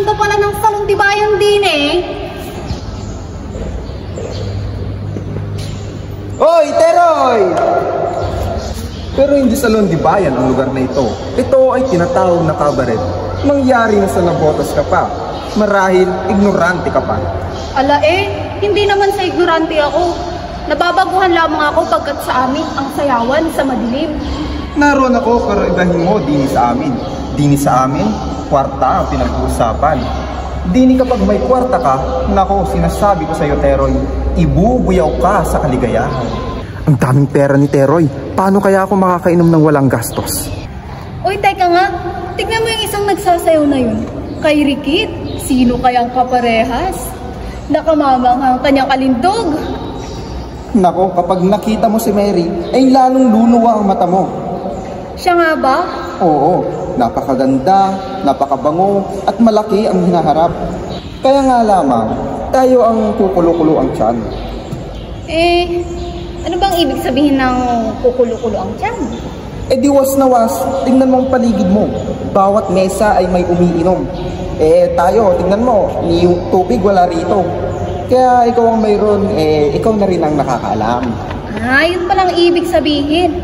ganda pala ng salon di bayan din eh. Hoy, Teroy! Pero hindi salon di bayan ang lugar na ito. Ito ay tinatawag na kabaret. Mangyari na sa nabotas ka pa. Marahil, ignorante ka pa. Ala hindi naman sa ignorante ako. Nababaguhan lamang ako pagkat sa amin ang sayawan sa madilim. Naroon ako para ibahin mo dini sa amin. Dini sa amin, kwarta ang pinag-uusapan. Dini kapag may kwarta ka, nako, sinasabi ko sa iyo, Teroy, ibubuyaw ka sa kaligayahan. Ang daming pera ni Teroy. Paano kaya ako makakainom ng walang gastos? Uy, teka nga. Tignan mo yung isang nagsasayaw na yun. Kay Rikit, sino kayang kaparehas? Nakamamanghang kanyang kalindog. Nako, kapag nakita mo si Mary, ay lalong luluwa ang mata mo. Siya nga ba? Oo, napakaganda, napakabango, at malaki ang hinaharap. Kaya nga lamang, tayo ang kukulo-kulo ang tiyan. Ano bang ibig sabihin ng kukulo-kulo ang tiyan? Diwas na was, tingnan mo ang paligid mo. Bawat mesa ay may umiinom. Tayo, tingnan mo, yung tubig wala rito. Kaya ikaw ang mayroon, ikaw na rin ang nakakaalam. Yun palang ibig sabihin.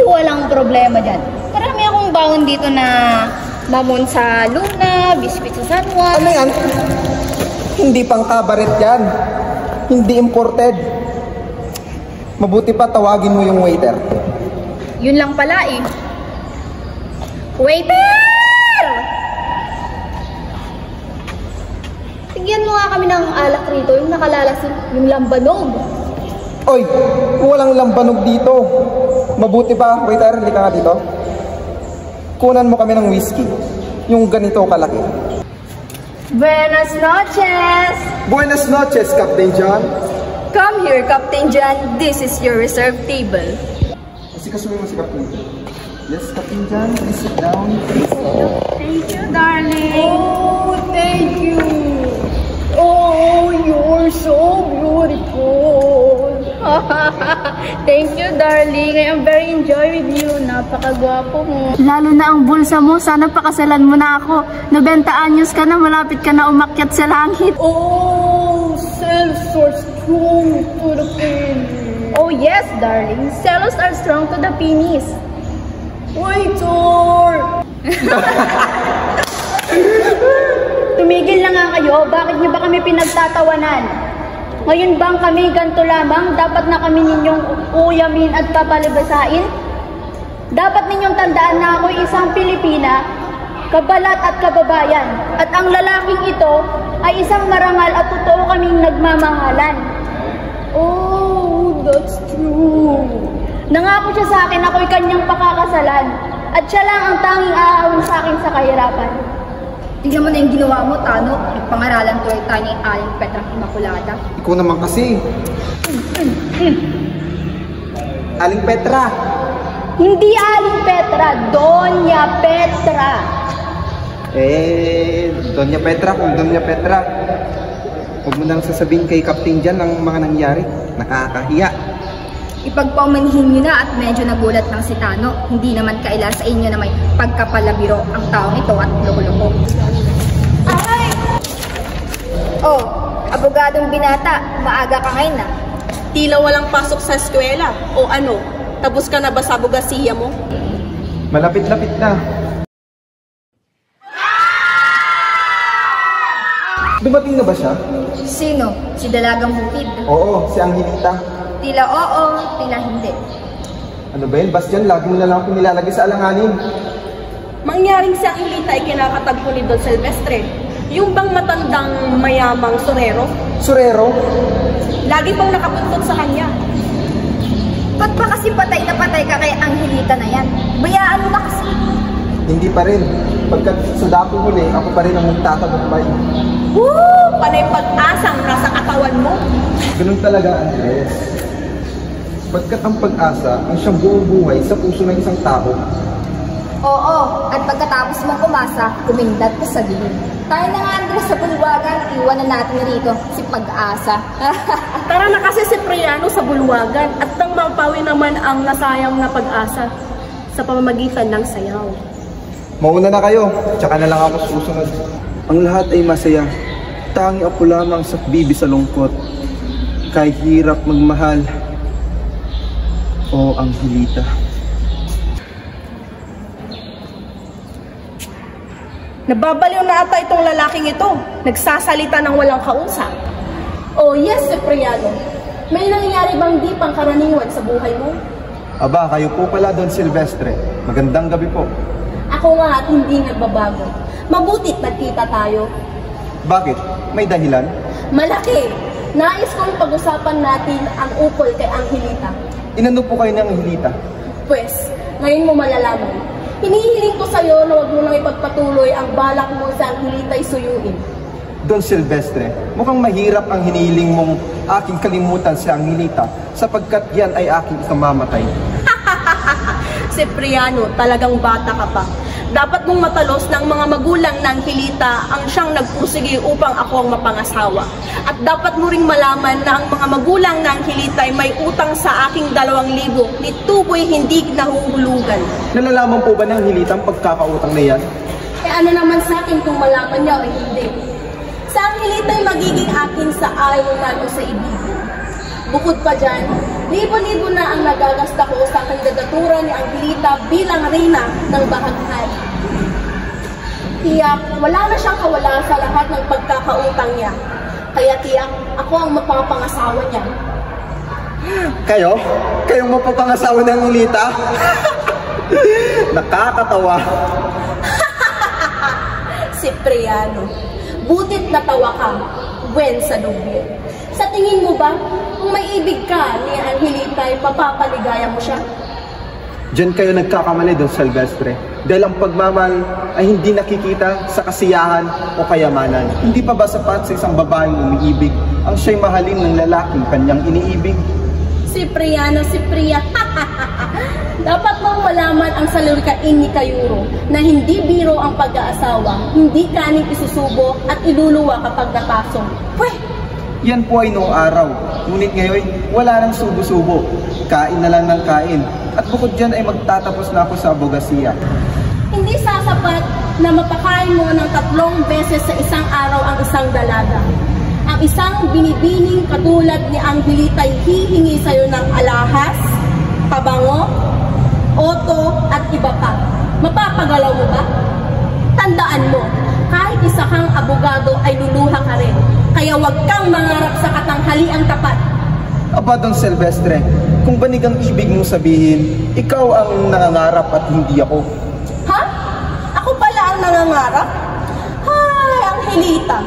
Walang problema dyan. Marami akong baon dito na mamon sa Luna, biscuit sa San Juan. Ano yan? Hindi pang kabaret yan. Hindi imported. Mabuti pa tawagin mo yung waiter. Yun lang pala eh. Waiter! Tigyan mo nga kami ng alak rito, yung nakalalasing, yung lambanog. Oy, walang lambanog dito. Mabuti pa, waiter, hindi ka nga dito. Kunan mo kami ng whiskey, yung ganito kalaki. Buenas noches! Buenas noches, Captain John. Come here, Captain John. This is your reserved table. Kasuhin mo si Captain. Yes, Captain John, please sit down. Thank you, darling. Oh, thank you. Oh, you're so beautiful. Thank you, darling. I am very enjoy with you. Napakagwapo mo. Lalo na ang bulsa mo. Sana pakasalan mo na ako. 90 anyos ka na, malapit ka na umakyat sa langit. Oh, cells are strong to the penis. Oh yes, darling. Cells are strong to the penis. Waiter! Tumigil na nga kayo. Bakit niyo ba kami pinagtatawanan? Ngayon bang kami ganito lamang? Dapat na kami ninyong uyamin at papalibasain? Dapat ninyong tandaan na ako'y isang Pilipina, kabalat at kababayan. At ang lalaking ito ay isang marangal at totoo kaming nagmamahalan. Oh, that's true. Nangako siya sa akin ako'y kanyang pakakasalan. At siya lang ang tanging aawin sa akin sa kahirapan. Tignan mo na yung ginawa mo, Tano. Nagpangaralan to ay tayo ni Aling Petra Immaculada. Ikaw naman kasi. Aling Petra. Hindi Aling Petra, Doña Petra. Doña Petra, kung Doña Petra, huwag mo nang sasabihin kay Captain Jan ang mga nangyari. Nakakahiya. Ipagpaumanhin nyo na at medyo nagulat ng si Tano. Hindi naman kaila sa inyo na may pagkapalabiro ang taong ito at loko-loko. Ay! Oh, abogadong binata, maaga ka ngayon na. Tila walang pasok sa eskwela. O ano, tapos ka na ba sa abogasiya mo? Malapit-lapit na. Dumating na ba siya? Sino? Si Dalagang Bukid? Oo, si Angelita. Tila oo, tila hindi. Ano ba yun, Bastian? Lagi mo na lang ako nilalagay sa alanganin. Mangyaring si Angelita ay kinakatagpo ni Don Silvestre. Yung bang matandang mayamang sorero? Sorero? Lagi pang nakabuntot sa kanya. Ba't ba kasi patay na patay ka kay Angelita na yan? Bayaan mo na kasi. Hindi pa rin. Pagkat sa dapo huli, ako pa rin ang magtatagumpay. Woo! Panay pag-asang nasa katawan mo. Ganun talaga, Andres. Pagkat ang pag-asa ang siyang buong buhay sa puso ng isang tao. Oo, at pagkatapos mong umasa, kumindat ka sa dilim. Tayo na nga, Andres, sa bulwagan, iwan na natin rito si Pag-asa. Tara na kasi si Priano sa bulwagan at nang mapawi naman ang nasayang na pag-asa sa pamamagitan ng sayaw. Mauna na kayo, tsaka na lang ako susunod. ang lahat ay masaya. Tangi ako lamang sa bibi sa lungkot. Kay hirap magmahal. O Angelita. Nababaliw na ata itong lalaking ito. Nagsasalita ng walang kausap. Oh yes, Cipriano. May nangyayari bang di pangkaraniwan sa buhay mo? Aba, kayo po pala, Don Silvestre. Magandang gabi po. Ako nga at hindi nagbabago. Mabutit nagkita tayo. Bakit? May dahilan? Malaki! Nais kong pag-usapan natin ang ukol kay Angelita. Inano po kayo ng Angelita? Pwes, ngayon mo malalaman. Hinihiling ko sa'yo na huwag mo nang ipagpatuloy ang balak mo sa Angelita'y suyuin. Don Silvestre, mukhang mahirap ang hinihiling mong aking kalimutan si Angelita sapagkat yan ay aking ikamamatay. Cipriano, talagang bata ka pa. Dapat mong matalos ng mga magulang ng Angelita ang siyang nagpursige upang ako ang mapangasawa. At dapat mo ring malaman na ang mga magulang ng Angelita ay may utang sa aking 2,000 ni tuboy hindi nahuhulugan. Nalalaman po ba ng Angelita ang pagkakautang na yan? Eh ano naman sa akin kung malaman niya o hindi? Sa Angelita ay magiging akin sa ayunan o sa ibigin. Bukod pa dyan, libo-libo na ang nagagasta ko sa kandidatura ni Angelita bilang reyna ng Bahaghari. Tiyak, wala na siyang kawala sa lahat ng pagkakautang niya. Kaya tiyak, ako ang mapapangasawa niya. Kayo? Kayong mapapangasawa ng Angelita? Nakakatawa. Cipriano, butit natawa ka, buen sa lubir. Sa tingin mo ba, kung may ibig ka ni Angelita ay papapaligaya mo siya? Diyan kayo nagkakamali, Don Silvestre. Dahil ang pagmamahal ay hindi nakikita sa kasiyahan o kayamanan. Hindi pa ba sapat sa isang babaeng umiibig ang siya'y mahalin ng lalaking kanyang iniibig? Cipriano, dapat mong malaman ang salurikain ni Kayuro na hindi biro ang pag-aasawa, hindi kaning isusubo at iluluwa kapag napasok. Pweh! Yan po ay noong araw. Ngunit ngayon, wala nang subo-subo. Kain na lang ng kain. At bukod dyan ay magtatapos na ako sa abogasiya. Hindi sasapat na mapakain mo ng 3 beses sa isang araw ang isang dalaga. Ang isang binibining katulad ni Angelita ay hihingi sa'yo ng alahas, pabango, oto at iba pa. Mapapagalaw mo ba? Tandaan mo, kahit isa kang abogado ay luluha ka rin. Kaya huwag kang mangarap sa katanghaliang tapat. Aba, Don Silvestre, kung banig ang ibig mong sabihin, ikaw ang nangangarap at hindi ako. Ha? Ako pala ang nangangarap? Hay, Angelita.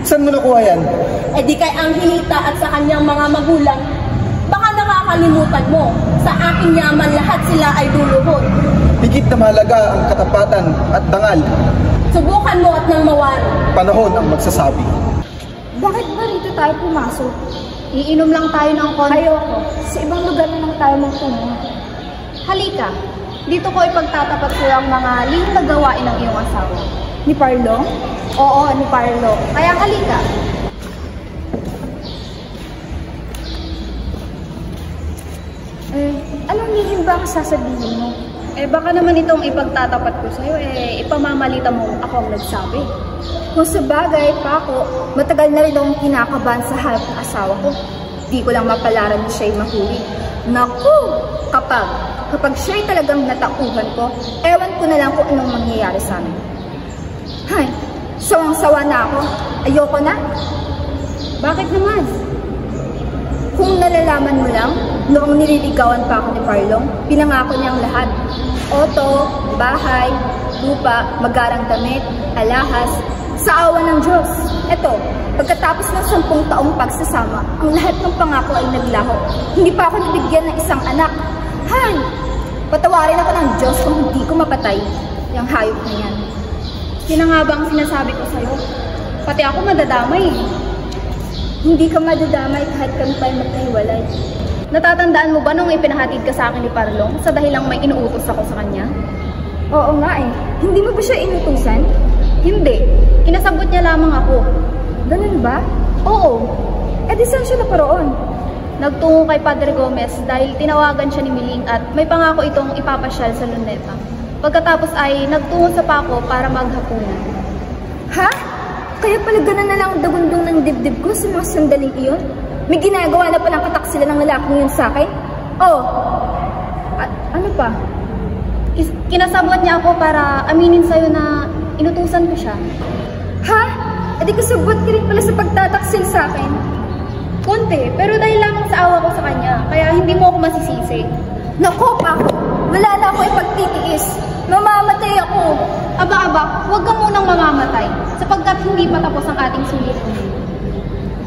Saan mo nakuha yan? Eh di kay Angelita at sa kanyang mga magulang. Baka nakakalimutan mo, sa aking yaman lahat sila ay luluhod. Higit na mahalaga ang katapatan at dangal. Subukan mo at nang mawari. Panahon ang magsasabi. Bakit ba rito tayo pumasok? Iinom lang tayo ng konti. Ayoko. Sa ibang lugar na lang tayo magtungo. Halika. Dito ko ipagtatapat ko ang mga lihim na gawain ng iyong asawa. Ni Parlong? Oo, ni Parlong. Kaya halika. Anong lihim ba ang sasabihin mo? Baka naman itong ipagtatapat ko sa'yo, ipamamalita mo ako ang nagsabi. Kung sabagay, Paco, matagal na rin akong kinakabahan sa harap ng asawa ko. Di ko lang mapalaran na siya'y mahuli. Naku! Kapag siya'y talagang natauhan ko, ewan ko na lang kung anong mangyayari sa amin. Hay, sawang-sawa na ako. Ayoko na. Bakit naman? Kung nalalaman mo lang, noong nililigawan pa ako ni Parlong, pinangako niyang lahat. Oto, bahay, lupa, magarang damit, alahas, sa awa ng Diyos. Eto, pagkatapos ng 10 taong pagsasama, ang lahat ng pangako ay naglaho. Hindi pa ako nabigyan ng isang anak. Hay! Patawarin ako ng Diyos kung hindi ko mapatay yung hayop na yan. Sino nga ba ang sinasabi ko sa'yo? Pati ako madadamay. Hindi ka madadamay kahit kami pa'y magkahiwalay. Natatandaan mo ba nung ipinahatid ka sa akin ni Parlong sa dahilang may inuutos ako sa kanya? Oo nga eh. Hindi mo ba siya inutusan? Hindi. Kinasabot niya lamang ako. Ganun ba? Oo. Eh di saan siya naparoon? Nagtungo kay Padre Gomez dahil tinawagan siya ni Miling at may pangako itong ipapasyal sa Luneta. Pagkatapos ay nagtungo sa Paco para maghapunan. Ha? Kaya pala ganun na lang ang dagundong ng dibdib ko sa mga sandaling iyon? May ginagawa na palang katak sila ng lalaking yun sa akin? Oh! Ano pa? Kinasabot niya ako para aminin sa'yo na inutusan ko siya. Ha? E di kasabot ka rin pala sa pagtataksil sa akin? Konti, pero dahil lamang sa awa ko sa kanya, kaya hindi mo ako masisisi. Nako, Paco! Wala na ako ipagtitiis. Mamamatay ako. Aba, huwag ka munang mamamatay, sapagkat hindi pa tapos ang ating sulitin.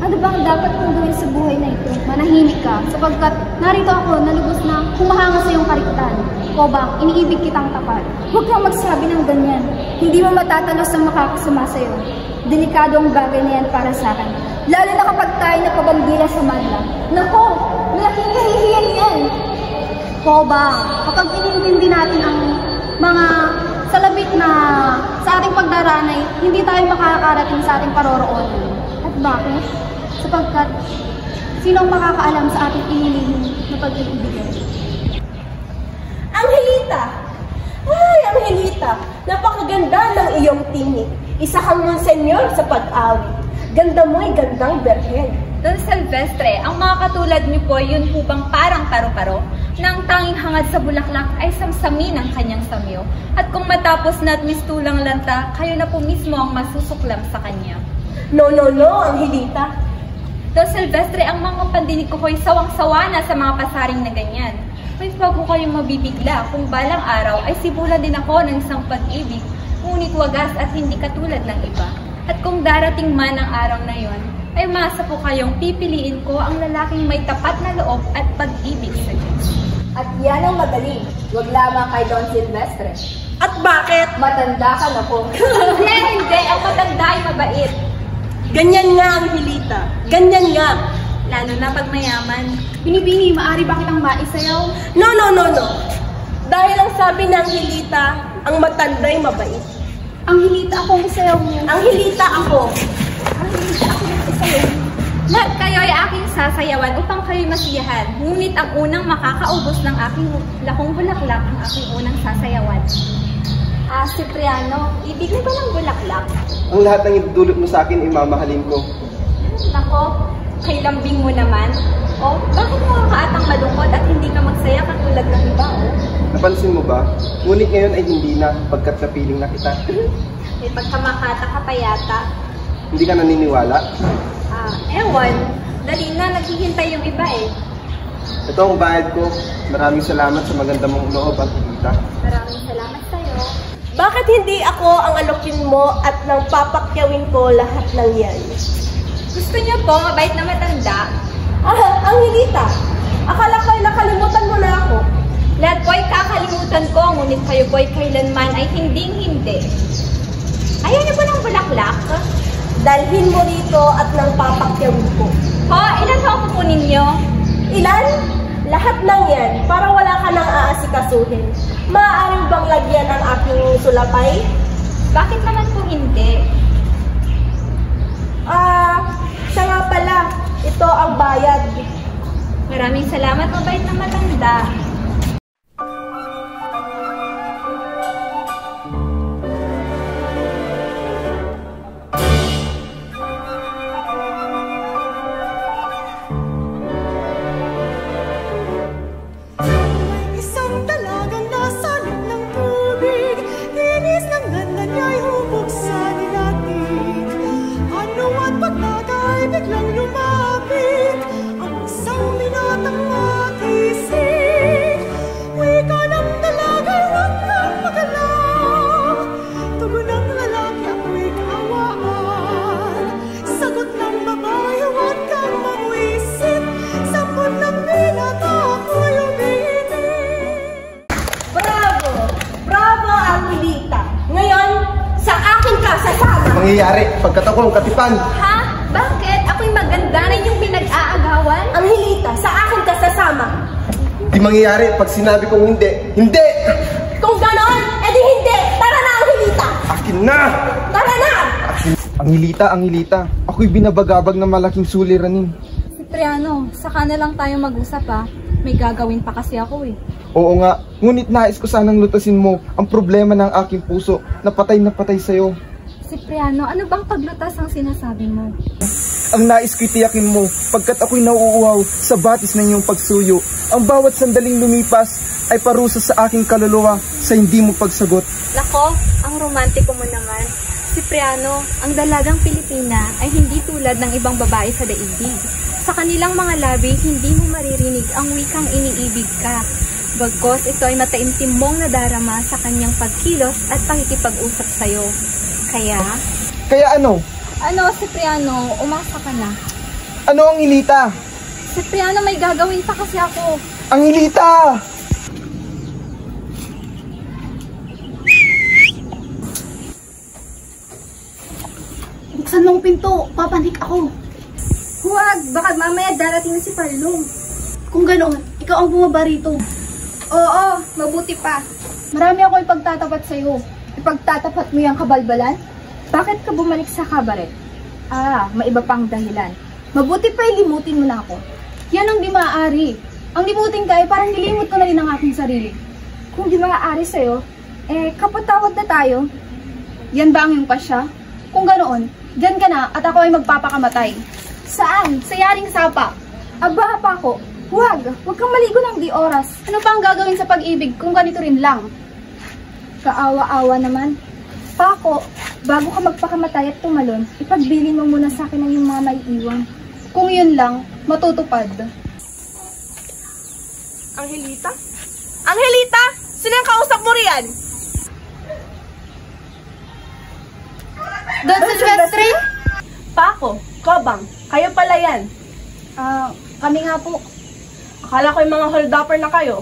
Ano ba ang dapat kong gawin sa buhay na ito? Manahimik ka, sapagkat narito ako na lubos na humahanga sa iyong kariktan. Kobang, iniibig kitang tapat. Huwag kang magsabi ng ganyan. Hindi mo matatalos ang makakasama sa'yo. Delikado ang bagay na yan para sa akin. Lalo na kapag tayo napabandila sa manla. Nako, malaking kahihiyan yan. Kobang, kapag inintindi natin ang mga salabit na sa ating pagdaranay, hindi tayo makakarating sa ating paroroonan. At bakit? Sapagkat sino ang makakaalam sa ating inilihim na pag-iibigan? Angelita! Ay, Angelita! Napakaganda ng iyong tinig. Isa kang monsenyor sa pag-awi. Ganda mo ay gandang berhen. Don Silvestre, ang mga katulad niyo po, yun po bang parang paro-paro? Na ang tanging hangad sa bulaklak ay samsamin ang kanyang samyo. At kung matapos na at mistulang lanta, kayo na po mismo ang masusuklam sa kanya. No, Angelita. Don Silvestre, ang mga pandinig ko po'y sawang-sawa na sa mga pasaring na ganyan. May wag ko kayong mabibigla kung balang araw ay sibulan din ako ng isang pag-ibig, ngunit wagas at hindi katulad ng iba. At kung darating man ang araw na yon, ay masa po kayong pipiliin ko ang lalaking may tapat na loob at pag-ibig sa Diyos. At yan ang madali. Huwag lamang kay Don Silvestre. At bakit? Matanda ka na po. Hindi. Ang matanda ay mabait. Ganyan nga, Angelita. Ganyan nga. Lalo na pag mayaman. Binibini, maaari ba kitang maisayaw? No. Dahil ang sabi ng Angelita, ang matanda'y mabait. Angelita, ako ang isayaw mo. Angelita, ako. Angelita, ako ang isayaw. Lahat kayo ay aking sasayawan upang kayo masiyahan. Ngunit ang unang makakaubos ng aking lakong bulaklak ang aking unang sasayawan. Cipriano, ibig mo ba ng bulaklak? Ang lahat ng idudulot mo sa akin, imamahalin ko. Nako, kay lambing mo naman. O, bakit mo kaatang malungkot at hindi ka magsaya katulad ng iba, o? Napansin mo ba? Ngunit ngayon ay hindi na, pagkat napiling na kita. May pagkamakata ka pa yata. Hindi ka naniniwala? Ewan. Dali na, naghihintay yung iba eh. Ito ang bayad ko. Maraming salamat sa maganda mong loob, Angelita. Maraming salamat sa'yo. Bakit hindi ako ang alokin mo at nang papakyawin ko lahat ng yan? Gusto niyo po, mabait na matanda? Angelita, akala ko'y nakalimutan mo na ako. Lahat po'y kakalimutan ko, ngunit kayo po'y kailanman ay hinding-hindi. Ayaw niyo po ng bulaklak? Dalhin mo rito at nang papakyawin ko. Ho, ilan ho ang kukunin niyo? Ilan? Lahat ng yan, para wala ka nang aasikasuhin. Maaaring bang lagyan ang aking sulapay? Bakit naman po hindi? Siya nga pala, ito ang bayad. Maraming salamat, mabait na matanda. Mangyayari pagkat ako ang katipan. Ha? Bakit? Ako'y maganda na yung pinag-aagawan? Angelita, sa akin ka sasama. Di mangyayari pag sinabi kong hindi. Hindi! Kung ganoon, edi hindi! Tara na, Angelita! Akin na! Tara na! Angelita. Ako'y binabagabag ng malaking suliranin. Cipriano, saka na lang tayo mag-usap ha. May gagawin pa kasi ako eh. Oo nga, ngunit nais ko sanang lutasin mo ang problema ng aking puso na patay sa'yo. Cipriano, ano bang paglutas ang sinasabi mo? Ang nais ko'y tiyakin mo, pagkat ako'y nauuhaw sa batis ng iyong pagsuyo. Ang bawat sandaling lumipas ay parusa sa aking kaluluwa sa hindi mo pagsagot. Nako, ang romantiko mo naman. Cipriano, ang dalagang Pilipina ay hindi tulad ng ibang babae sa daigdig. Sa kanilang mga labi, hindi mo maririnig ang wikang iniibig ka. Bagkos ito ay mataimtim mong nadarama sa kanyang pagkilos at pakikipag-usap sa'yo. Kaya ano? Ano, Cipriano, umasa ka na. Ano ang Hilita? Cipriano, may gagawin pa kasi ako. Ang Hilita! Buksan mong pinto, papanik ako. Huwag, baka mamaya darating na si Parlong. Kung ganoon, ikaw ang bumaba rito. Oo, mabuti pa. Marami ako ipagtatapat sa'yo. Ipagtatapat mo yung kabalbalan? Bakit ka bumalik sa kabaret? May iba pang dahilan. Mabuti pa ilimutin mo na ako. Yan ang di maaari. Ang limutin ka ay parang nilimot ko na rin ang aking sarili. Kung di maaari sa'yo, kapatawad na tayo. Yan ba ang iyong pasya? Kung ganoon, dyan ka na at ako ay magpapakamatay. Saan? Sa yaring sapa. Aba pa ako. Huwag kang maligo ng di oras. Ano pa ang gagawin sa pag-ibig kung ganito rin lang? Kaawa-awa naman. Pako, bago ka magpakamatay at tumalon, ipagbilin mo muna sa akin ang iyong mga maiiwan. Kung yun lang, matutupad. Angelita? Angelita! Sino ang kausap mo riyan? Don Silvestre? Paco, Kobang, kayo pala yan. Kami nga po. Akala ko yung mga hold-upper na kayo.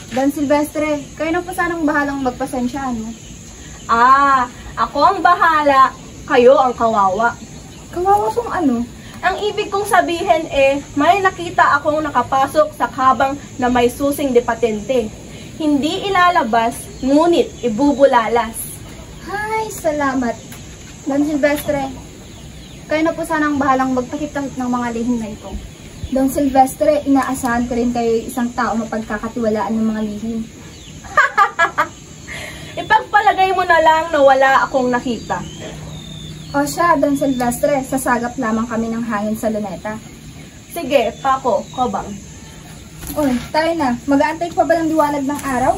Don Silvestre, kayo na po sanang bahalang magpasensyaan mo. Ako ang bahala, kayo ang kawawa. Kawawa pong ano? Ang ibig kong sabihin may nakita akong nakapasok sa kabang na may susing de patente. Hindi ilalabas, ngunit ibubulalas. Ay, salamat. Don Silvestre, kayo na po sanang bahalang magpakita ng mga lihim na ito. Don Silvestre, inaasahan ko rin kayo isang tao mapagkakatiwalaan ng mga lihim. Ipagpalagay mo na lang na wala akong nakita. O siya, Don Silvestre, sasagap lamang kami ng hangin sa luneta. Sige, Paco, Kobang. Uy, tayo na. Mag-aantay pa ba ng liwanag ng araw?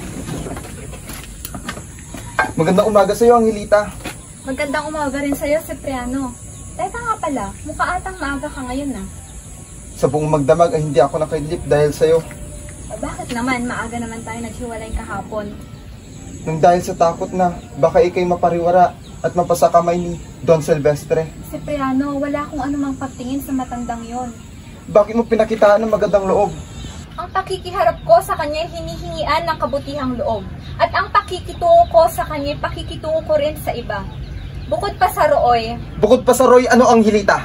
Magandang umaga sa iyo, Angelita. Magandang umaga rin sa'yo, Cipriano. Teka nga pala, mukha atang maaga ka ngayon na. Sa buong magdamag ay hindi ako nakaidlip dahil sa iyo. Bakit naman? Maaga naman tayo naghiwalay kahapon. Nang dahil sa takot na baka ikay mapariwara at mapasakamay ni Don Silvestre. Cipriano, wala akong anumang pagtingin sa matandang yon. Bakit mo pinakitaan ng magandang loob? Ang pakikiharap ko sa kanya ay hinihingian ng kabutihang loob. At ang pakikitungo ko sa kanya ay pakikitungo ko rin sa iba. Bukod pa sa Roy, Ano ang Hilita?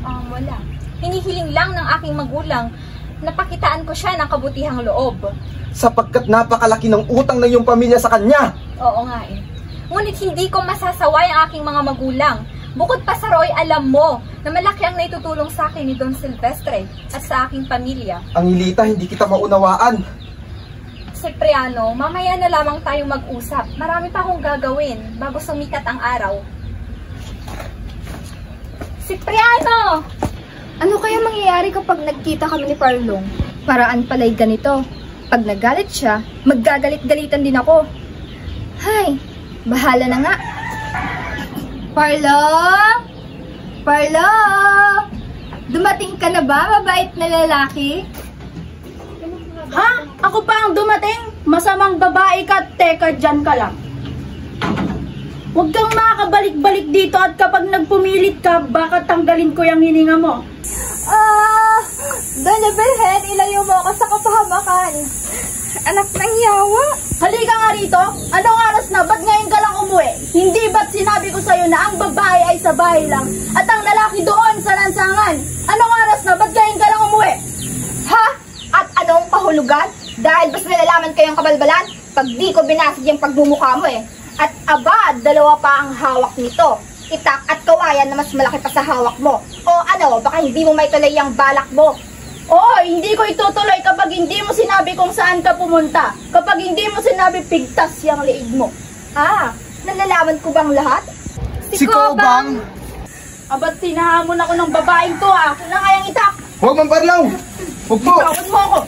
wala. Hinihiling lang ng aking magulang na pakitaan ko siya ng kabutihang loob. Sapagkat napakalaki ng utang ng iyong pamilya sa kanya. Oo nga Ngunit hindi ko masasaway ang aking mga magulang. Bukod pa sa Roy, alam mo na malaki ang naitutulong sa akin ni Don Silvestre at sa aking pamilya. Ang Hilita, hindi kita maunawaan. Cipriano, mamaya na lamang tayo mag-usap. Marami pa akong gagawin bago sumikat ang araw. Cipriano! Ano kaya mangyayari kapag nagkita kami ni Parlong? Paraan pala'y ganito. Pag nagalit siya, maggagalit-galitan din ako. Hay, bahala na nga. Parlong! Parlong! Dumating ka na ba, mabait na lalaki? Ha? Ako pa ang dumating? Masamang babae ka, teka dyan ka lang. Huwag kang makakabalik-balik dito at kapag nagpumilit ka, baka tanggalin ko yung hininga mo. Doña Belhen, ilayo mo ako sa kapahamakan. Anak ng yawa. Halika nga rito. Anong oras na? Ba't ngayon ka lang umuwi? Hindi ba't sinabi ko sa'yo na ang babae ay sa bahay lang at ang lalaki doon sa lansangan? Anong oras na? Ba't ngayon ka lang umuwi? Ha? At anong kahulugan? Dahil basta nalalaman kayong kabalbalan, pag di ko binasag yung pagmumukha mo At aba, dalawa pa ang hawak nito. Itak at kawayan na mas malaki pa sa hawak mo. O ano, baka hindi mo may tuloy ang balak mo. Oo, hindi ko itutuloy kapag hindi mo sinabi kung saan ka pumunta. Kapag hindi mo sinabi pigtas yung liig mo. Nalalaman ko bang lahat? Si Cobang! Abat tinahamon ako ng babaeng to ah. Wala kayang itak. Huwag Mang Parlong! Huwag po! Tawad mo ako.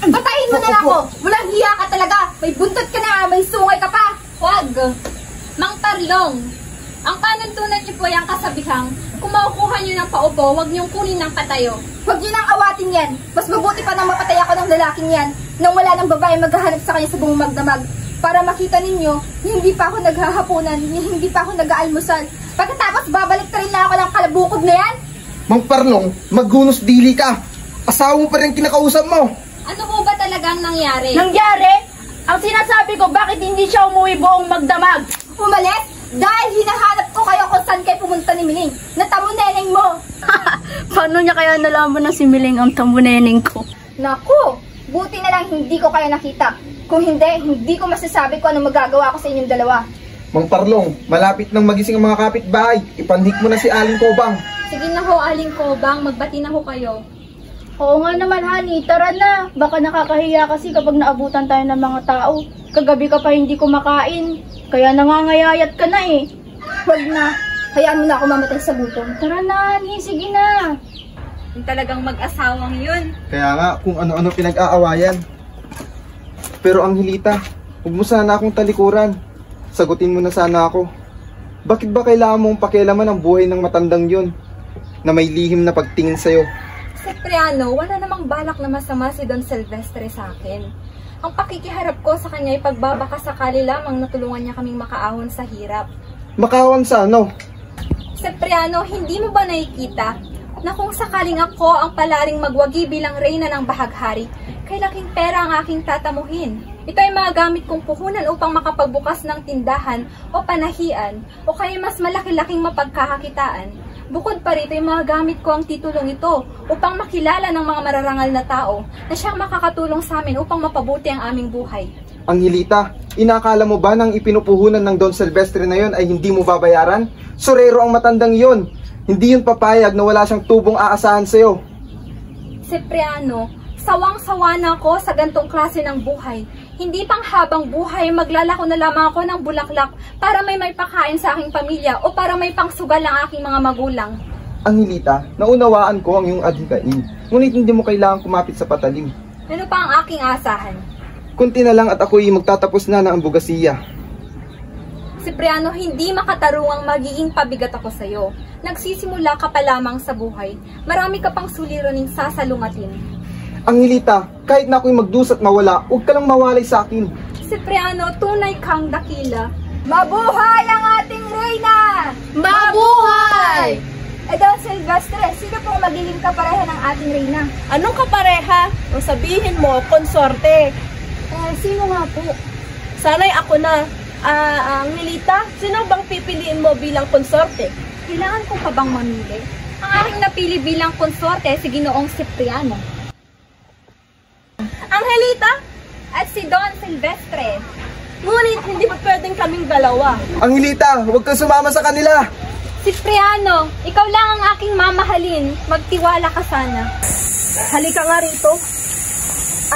Patayin mo na lang ako! Walang hiya ka talaga! May buntot ka na! May sungay ka pa! Huwag! Mang Parlong, ang panuntunan niyo po yung kasabihang, kung makukuha niyo ng paupo, huwag niyong kunin ng patayo. Huwag niyo nang awatin yan! Mas mabuti pa nang mapatay ako ng lalaking yan nang wala ng babae maghahanap sa kanya sa buong magdamag. Para makita ninyo, hindi pa ako naghahapunan, hindi pa ako nag-aalmusal. Pagkatapos babalik rin na ako ng kalabukod na yan! Mang Parlong, maggunos dili ka! Asawa mo pa rin kinakausap mo! Ano po ba talagang nangyari? Nangyari? Ang sinasabi ko, bakit hindi siya umuwi buong magdamag? Umalis? Dahil hinahanap ko kayo kung saan kayo pumunta ni Miling. Natamuneneng mo! Paano niya kaya nalaman na si Miling ang tambuneneng ko? Naku! Buti na lang hindi ko kayo nakita. Kung hindi ko masasabi kung ano magagawa ko sa inyong dalawa. Mang Parlong, malapit nang magising ang mga kapitbahay. Ipandik mo na si Aling Cobang. Sige na ho, Aling Cobang, magbati na ho kayo. Oo nga naman, honey. Tara na. Baka nakakahiya kasi kapag naabutan tayo ng mga tao. Kagabi ka pa hindi kumakain. Kaya nangangayayat ka na eh. Huwag na. Hayaan mo na ako mamatay sa gutom. Tara na, honey. Sige na. Yung talagang mag-asawang yun. Kaya nga, kung ano-ano pinag-aawayan. Pero Angelita, huwag mo sana akong talikuran. Sagutin mo na sana ako. Bakit ba kailangan mong pakialaman ang buhay ng matandang yun na may lihim na pagtingin sa'yo? Cipriano, wala namang balak na masama si Don Silvestre sa akin. Ang pakikiharap ko sa kanya ay pagbabaka sakali lamang natulungan niya kaming makaahon sa hirap. Makawan sa ano? Cipriano, hindi mo ba nakikita na kung sakaling ako ang palaring magwagi bilang reyna ng bahaghari, kay laking pera ang aking tatamuhin. Ito ay magagamit kong puhunan upang makapagbukas ng tindahan o panahian o kaya mas malaki-laking mapagkakakitaan. Bukod pa rito, yung mga gamit ko ang titulong ito upang makilala ng mga mararangal na tao na siyang makakatulong sa amin upang mapabuti ang aming buhay. Angelita, inakala mo ba nang ipinupuhunan ng Don Silvestre na yon ay hindi mo babayaran? Sorero ang matandang yon. Hindi yun papayag na wala siyang tubong aasahan sa'yo. Cipriano, sawang-sawa na ako sa gantong klase ng buhay. Hindi pang habang buhay, maglalako na lamang ako ng bulaklak para may pakain sa aking pamilya o para may pangsugal ang aking mga magulang. Angelita, naunawaan ko ang iyong adhikain. Ngunit hindi mo kailangang kumapit sa patalim. Ano pa ang aking asahan? Kunti na lang at ako'y magtatapos na ng ambugasiya. Cipriano, hindi makatarungang magiging pabigat ako sa iyo. Nagsisimula ka pa lamang sa buhay. Marami ka pang suliraning sasalungatin. Angelita, kahit na ako'y magdusat mawala, huwag ka lang mawalay sa akin. Cipriano, tunay kang dakila. Mabuhay ang ating reyna! Mabuhay! Don Silvestre, sino pong magiging kapareha ng ating reyna? Anong kapareha? Kung sabihin mo, konsorte. Sino nga po? Sana'y ako na. Angelita, sino bang pipiliin mo bilang konsorte? Kailangan ko pa bang mamili? Ang aking napili bilang konsorte si Ginoong Cipriano. Angelita? At si Don Silvestre. Ngunit hindi ba pwedeng kaming dalawa? Angelita, huwag kang sumama sa kanila. Cipriano, ikaw lang ang aking mamahalin. Magtiwala ka sana. Halika nga rito.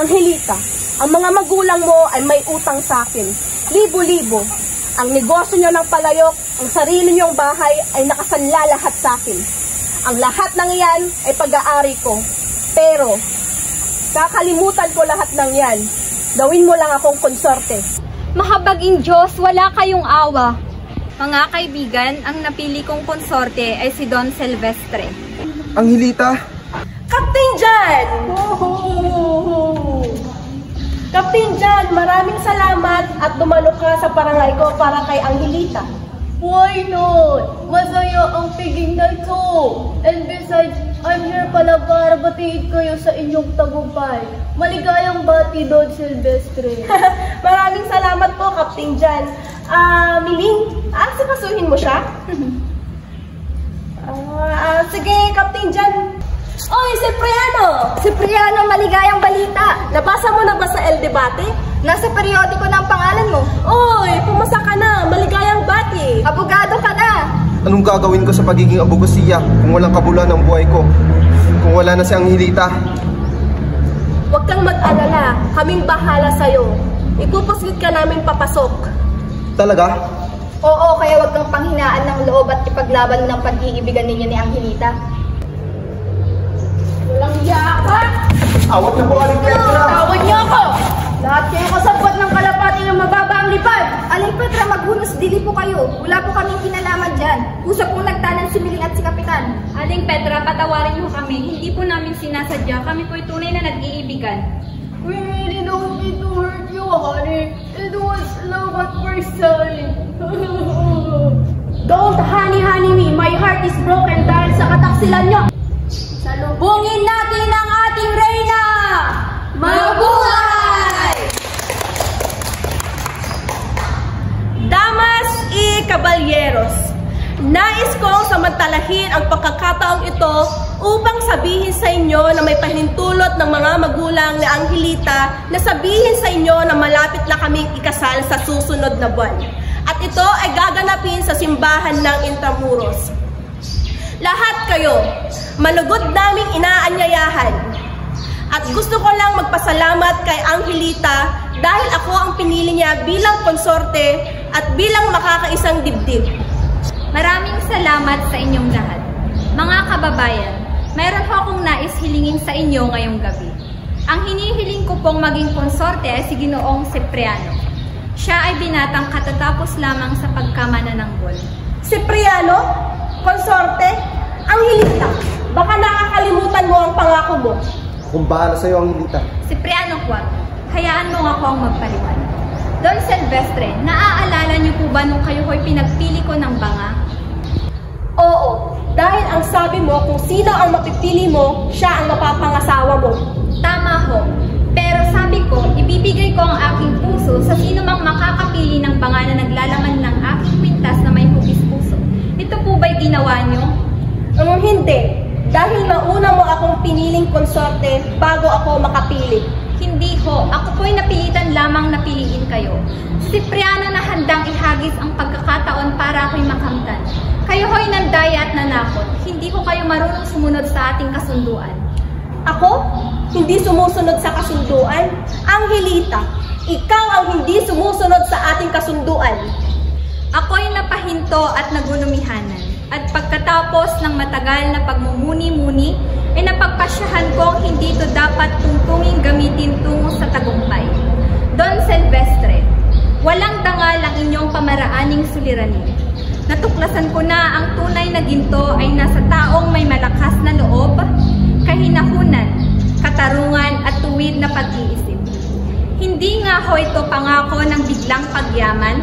Angelita, ang mga magulang mo ay may utang sa akin. Libo-libo. Ang negosyo nyo ng palayok, ang sarili nyong bahay ay nakasanla lahat sa akin. Ang lahat ng iyan ay pag-aari ko. Pero, kakalimutan ko lahat ng yan. Gawin mo lang akong konsorte. Mahabaging Diyos, wala kayong awa. Mga kaibigan, ang napili kong konsorte ay si Don Silvestre. Angelita, Captain Jan! Captain Jan, maraming salamat at dumalo ka sa barangay ko para kay Angelita. Why not? Masaya ang piging na ito. And besides, I'm here pala para batiin kayo sa inyong tagumpay. Maligayang bati, Don Silvestre. Maraming salamat po, Captain Jan. Miling, asikasuhin mo siya? Sige, Captain Jan. Oy, Cipriano! Cipriano, maligayang balita. Nabasa mo na ba sa El Debate? Nasa periodiko ng pangalan mo. Oy, pumasa ka na. Maligayang bati. Abogado ka na. anong gagawin ko sa pagiging abogasiya kung walang kabuluhan ng buhay ko? Kung wala na si Angelita? Huwag kang mag-alala. Kaming bahala sa'yo. Ipupuslit ka namin papasok. Talaga? Oo, kaya wag kang panghinaan ng loob at ipaglaban mo ng pag-iibigan ninyo ni Angelita. Walang yaka! Awat na po, Aling Petra! Tawad niyo ako! Lahat kayo kasabot ng kalapati ng mababa ang lipad! Aling Petra, maghunos dili po kayo. Wala po kaming kinalaman dyan. Usap pong nagtanan si Miling at si Kapitan. Aling Petra, patawarin niyo kami. Hindi po namin sinasadya. Kami po'y tunay na nag-iibigan. We really don't mean to hurt you, honey. It was love at first sight. Don't honey me. My heart is broken dahil sa kataksilan nyo. Salubungin natin ang ating reyna! Mabuhay! Damas y caballeros, nais kong samantalahin ang pagkakataong ito upang sabihin sa inyo na may pahintulot ng mga magulang ni Angelita na sabihin sa inyo na malapit na kaming ikasal sa susunod na buwan. At ito ay gaganapin sa simbahan ng Intramuros. Lahat kayo, malugod naming inaanyayahan. At gusto ko lang magpasalamat kay Angelita dahil ako ang pinili niya bilang konsorte at bilang makakaisang dibdib. Maraming salamat sa inyong lahat. Mga kababayan, mayroon ho akong nais hilingin sa inyo ngayong gabi. Ang hinihiling ko pong maging konsorte ay si Ginoong Cipriano. Siya ay binatang katatapos lamang sa pagkamanananggol. Cipriano? Konsorte? Angelita, baka nakakalimutan mo ang pangako mo. Kung bahala sa'yo, Angelita. Cipriano Cuart, hayaan mo ako ang magpaliwanag. Don Silvestre, naaalala niyo po ba nung kayo ko'y pinagpili ko ng banga? Oo, dahil ang sabi mo kung sino ang mapipili mo, siya ang mapapangasawa mo. Tama ho, pero sabi ko, ibibigay ko ang aking puso sa sino mang makakapili ng banga na naglalaman ng aking kwintas na may hugis puso. Ito po ba'y ginawa niyo? Hindi, dahil mauna mo akong piniling konsorte bago ako makapili. Hindi ho, ako po'y napilitan lamang na piliin kayo. Si Cipriano na handang ihagis ang pagkakataon para ako'y makamtan. Kayo ho'y nandaya at nanakot. Hindi ko kayo marunong sumunod sa ating kasunduan. Ako? Hindi sumusunod sa kasunduan? Angelita, ikaw ang hindi sumusunod sa ating kasunduan. Ako'y napahinto at nagunumihanan. At pagkatapos ng matagal na pagmumuni-muni, ay napagpasyahan kong hindi ito dapat tungtunging gamitin tungo sa tagumpay. Don Silvestre, walang dangal ang inyong pamaraaning suliranin. Natuklasan ko na ang tunay na ginto ay nasa taong may malakas na loob, kahinahunan, katarungan at tuwid na pag-iisip. Hindi nga ho ito pangako ng biglang pagyaman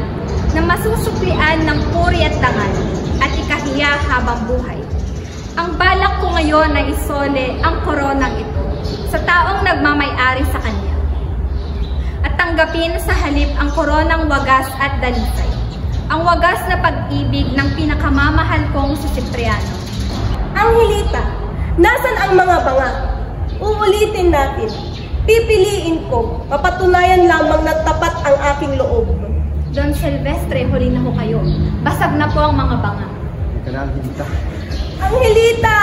na masusuklian ng puri at dangal at ikahiya habang buhay. Ang balak ko ngayon ay isole ang koronang ito sa taong nagmamay-ari sa kanya at tanggapin sa halip ang koronang wagas at dalisay, ang wagas na pag-ibig ng pinakamamahal kong si Cipriano. Angelita, nasan ang mga banga? Uulitin natin. Pipiliin ko, mapatunayan lamang na tapat ang aking loob. Don Silvestre, huli na ho kayo. Basag na po ang mga banga. Hindi ka na, Angelita. Angelita!